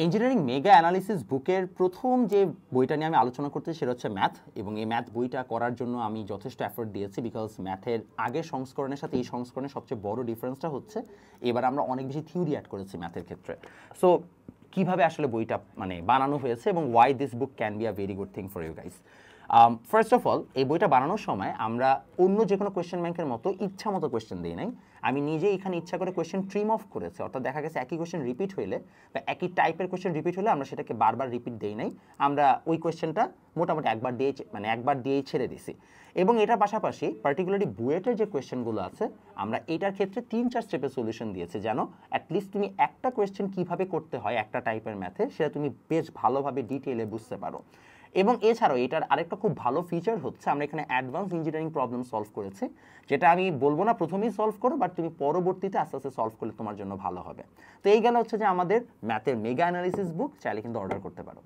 Engineering mega analysis বুকের প্রথম যে বইটা নিয়ে আমি আলোচনা করতে সেটা হচ্ছে ম্যাথ, এবং এই ম্যাথ বইটা করার জন্য আমি যথেষ্ট এফোর্ট দিয়েছি, বিকজ ম্যাথের আগের সংস্করণের সাথে এই সংস্করণের সবচেয়ে বড় ডিফারেন্সটা হচ্ছে এবার আমরা অনেক বেশি থিওরি অ্যাড করেছি ম্যাথের ক্ষেত্রে। সো কীভাবে আসলে বইটা মানে বানানো হয়েছে এবং why this book can be a very good thing for you guys. First of all, এই বইটা বানানোর সময় আমরা অন্য যে কোনো কোয়েশ্চেন ব্যাংকের মতো ইচ্ছা মতো কোয়েশ্চেন দিই নাই। আমি নিজেই এখানে ইচ্ছা করে কোয়েশ্চেন ট্রিম অফ করেছি, অর্থাৎ দেখা গেছে একই কোয়েশ্চেন রিপিট হইলে বা একই টাইপের কোয়েশ্চেন রিপিট হলে আমরা সেটাকে বারবার রিপিট দেই নাই, আমরা ওই কোয়েশ্চেনটা মোটামুটি একবার দিয়েই ছেড়ে দিছি। এবং এটার পাশাপাশি পার্টিকুলারলি বুয়েটের যে কোয়েশ্চেনগুলো আছে আমরা এটার ক্ষেত্রে 3-4 স্টেপের সলিউশন দিয়েছি, যেন অ্যাটলিস্ট তুমি একটা কোয়েশ্চেন কীভাবে করতে হয় একটা টাইপের ম্যাথে সেটা তুমি বেশ ভালোভাবে ডিটেইলে বুঝতে পারো। এবং এছাড়াও এটার আরেকটা খুব ভালো ফিচার হচ্ছে আমরা এখানে অ্যাডভান্স ইঞ্জিনিয়ারিং প্রবলেম সলভ করেছি, যেটা আমি বলবো না প্রথমেই সলভ করো, বাট তুমি পরবর্তীতে আস্তে আস্তে সলভ করলে তোমার জন্য ভালো হবে। তো এই গেল হচ্ছে যে আমাদের ম্যাথের মেগা অ্যানালিসিস বুক, চাইলে কিন্তু অর্ডার করতে পারো।